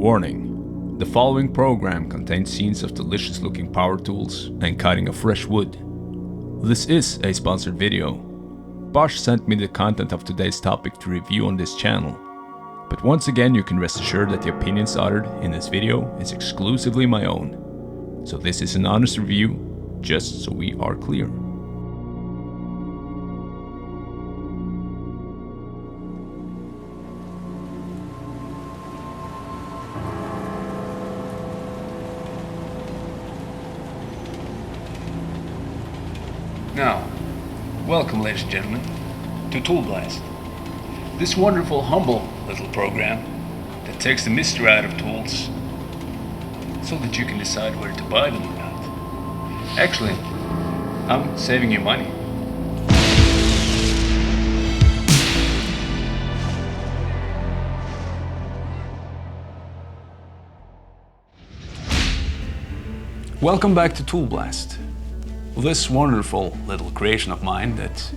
Warning: the following program contains scenes of delicious looking power tools and cutting of fresh wood. This is a sponsored video. Bosch sent me the content of today's topic to review on this channel. But once again, you can rest assured that the opinions uttered in this video is exclusively my own. So this is an honest review, just so we are clear. Now, welcome ladies and gentlemen to ToolBlast, this wonderful, humble little program that takes the mystery out of tools so that you can decide whether to buy them or not. Actually, I'm saving you money. Welcome back to ToolBlast, this wonderful little creation of mine that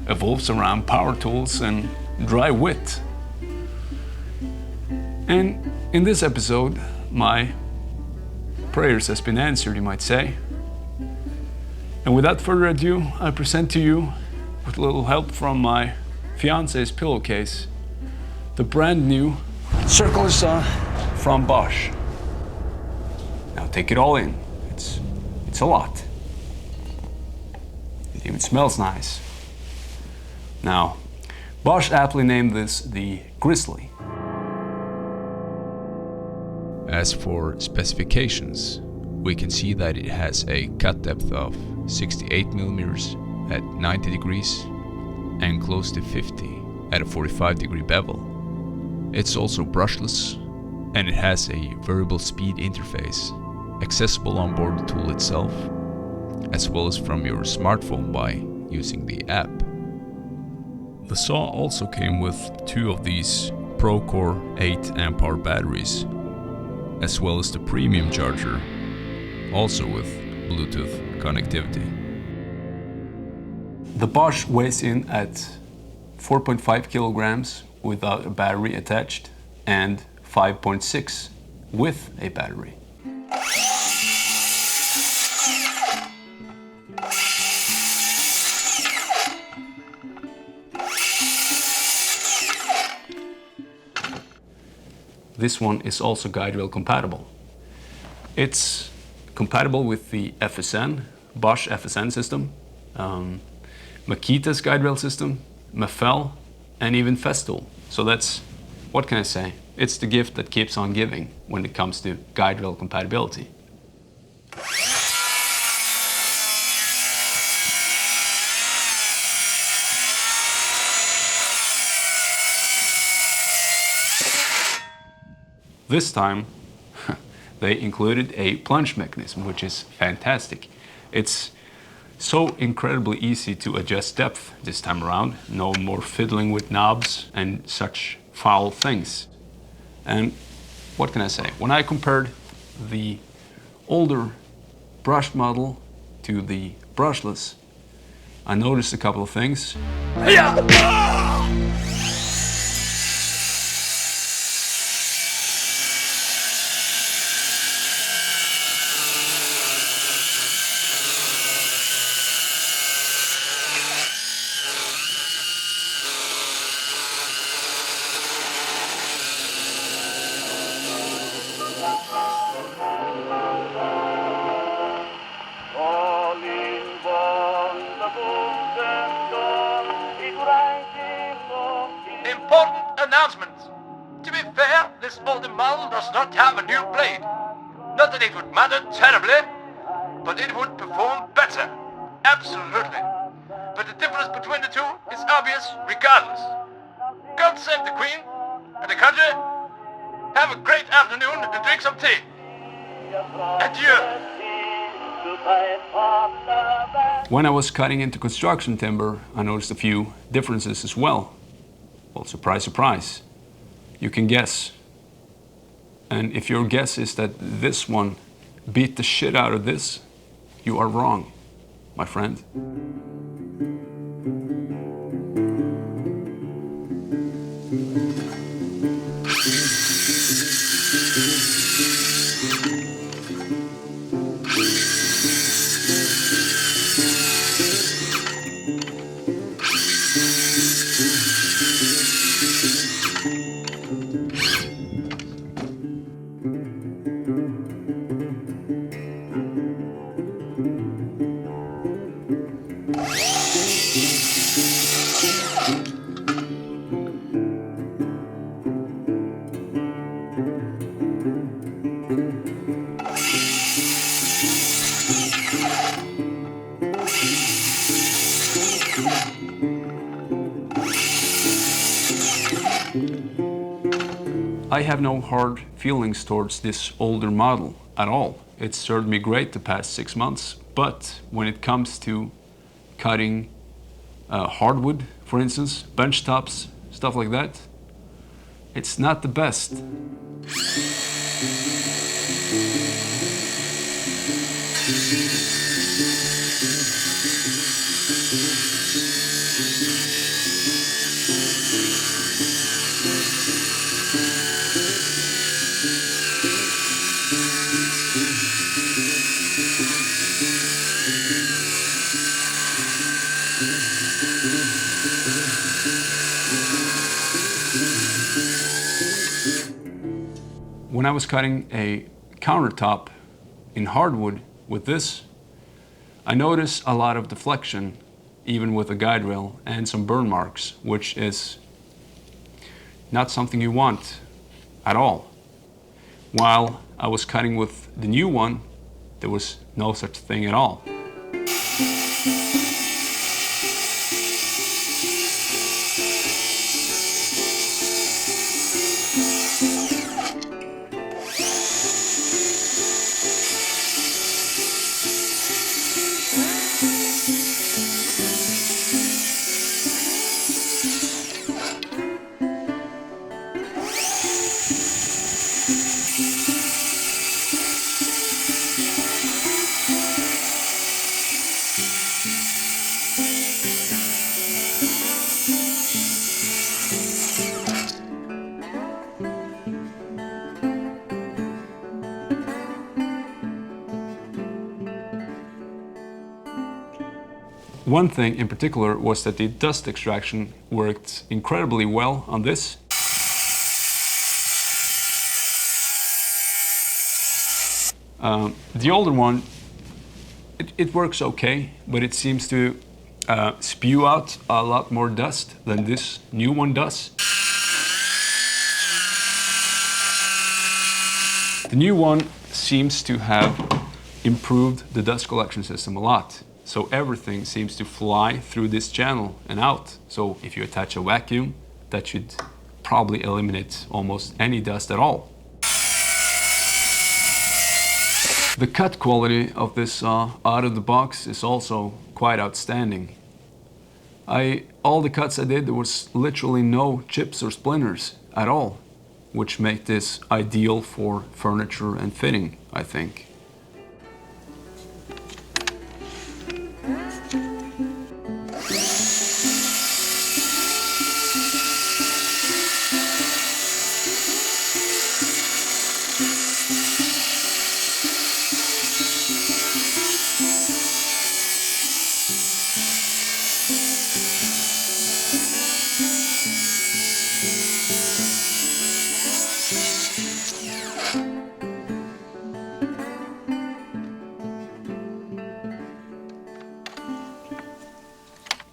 evolves around power tools and dry wit. And in this episode, my prayers has been answered, you might say. And without further ado, I present to you, with a little help from my fiance's pillowcase, the brand new circular saw from Bosch. Now take it all in. It's a lot. It even smells nice. Now, Bosch aptly named this the Grizzly. As for specifications, we can see that it has a cut depth of 68mm at 90 degrees and close to 50 at a 45-degree bevel. It's also brushless, and it has a variable speed interface accessible on board the tool itself, as well as from your smartphone by using the app. The saw also came with two of these ProCore 8 amp-hour batteries, as well as the premium charger, also with Bluetooth connectivity. The Bosch weighs in at 4.5 kilograms without a battery attached and 5.6 with a battery. This one is also guide rail compatible. It's compatible with the FSN, Bosch FSN system, Makita's guide rail system, Mafell, and even Festool. So that's, what can I say? It's the gift that keeps on giving when it comes to guide rail compatibility. This time, they included a plunge mechanism, which is fantastic. It's so incredibly easy to adjust depth this time around. No more fiddling with knobs and such foul things. And what can I say? When I compared the older brushed model to the brushless, I noticed a couple of things. Important announcement. To be fair, this older model does not have a new blade. Not that it would matter terribly, but it would perform better. Absolutely. But the difference between the two is obvious regardless. God save the Queen and the country. Have a great afternoon and drink some tea. Adieu. When I was cutting into construction timber, I noticed a few differences as well. Well, surprise, surprise. You can guess. And if your guess is that this one beat the shit out of this, you are wrong, my friend. I have no hard feelings towards this older model at all. It's served me great the past 6 months, but when it comes to cutting hardwood, for instance, bench tops, stuff like that, it's not the best. When I was cutting a countertop in hardwood with this, I noticed a lot of deflection, even with a guide rail, and some burn marks, which is not something you want at all. While I was cutting with the new one, there was no such thing at all. One thing in particular was that the dust extraction worked incredibly well on this. The older one, it works okay, but it seems to spew out a lot more dust than this new one does. The new one seems to have improved the dust collection system a lot. So everything seems to fly through this channel and out. So if you attach a vacuum, that should probably eliminate almost any dust at all. The cut quality of this saw out of the box is also quite outstanding. All the cuts I did, there was literally no chips or splinters at all, which make this ideal for furniture and fitting, I think.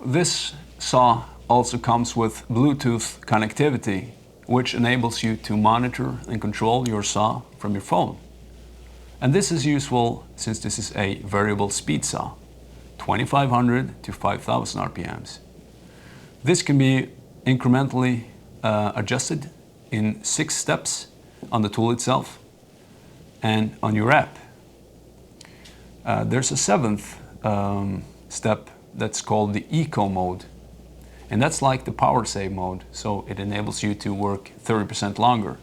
This saw also comes with Bluetooth connectivity, which enables you to monitor and control your saw from your phone. And this is useful since this is a variable speed saw, 2500 to 5000 RPMs. This can be incrementally adjusted in 6 steps on the tool itself and on your app. There's a 7th step that's called the Eco mode, and that's like the power save mode, so it enables you to work 30% longer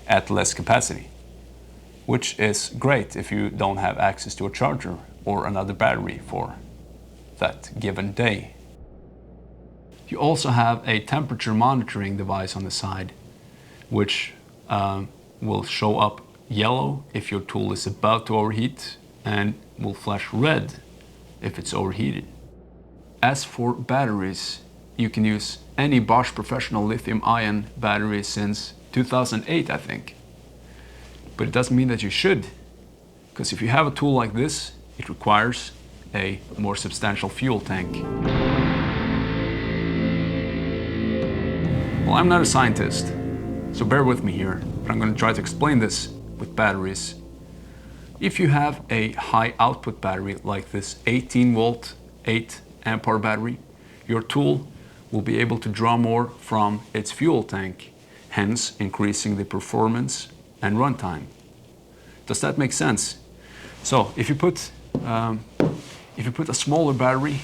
at less capacity, which is great if you don't have access to a charger or another battery for that given day. You also have a temperature monitoring device on the side, which will show up yellow if your tool is about to overheat and will flash red if it's overheated. As for batteries, you can use any Bosch professional lithium-ion battery since 2008, I think. But it doesn't mean that you should, because if you have a tool like this, it requires a more substantial fuel tank. Well, I'm not a scientist, so bear with me here, but I'm going to try to explain this with batteries. If you have a high output battery like this 18 volt, 8 amp hour battery, your tool will be able to draw more from its fuel tank hence increasing the performance and runtime. Does that make sense? So if you put a smaller battery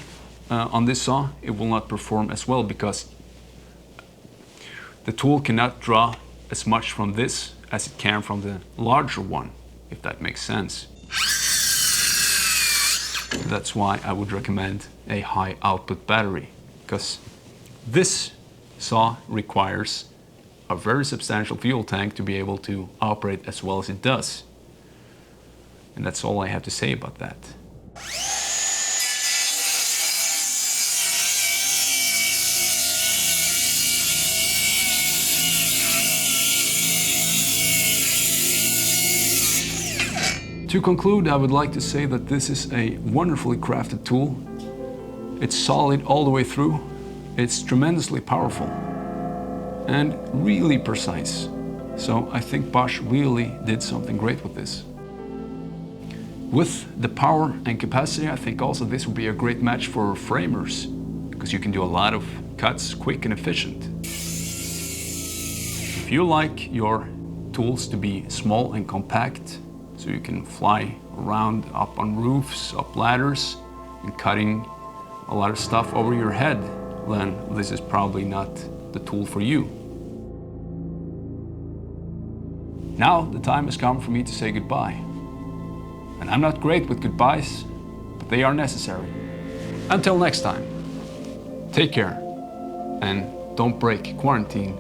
on this saw, it will not perform as well because the tool cannot draw as much from this as it can from the larger one, if that makes sense. That's why I would recommend a high output battery, because this saw requires a very substantial fuel tank to be able to operate as well as it does. And that's all I have to say about that. To conclude, I would like to say that this is a wonderfully crafted tool. It's solid all the way through. It's tremendously powerful and really precise. So I think Bosch really did something great with this. With the power and capacity, I think also this would be a great match for framers, because you can do a lot of cuts quick and efficient. If you like your tools to be small and compact, so you can fly around up on roofs, up ladders, and cutting a lot of stuff over your head, then this is probably not the tool for you. Now the time has come for me to say goodbye. And I'm not great with goodbyes, but they are necessary. Until next time, take care and don't break quarantine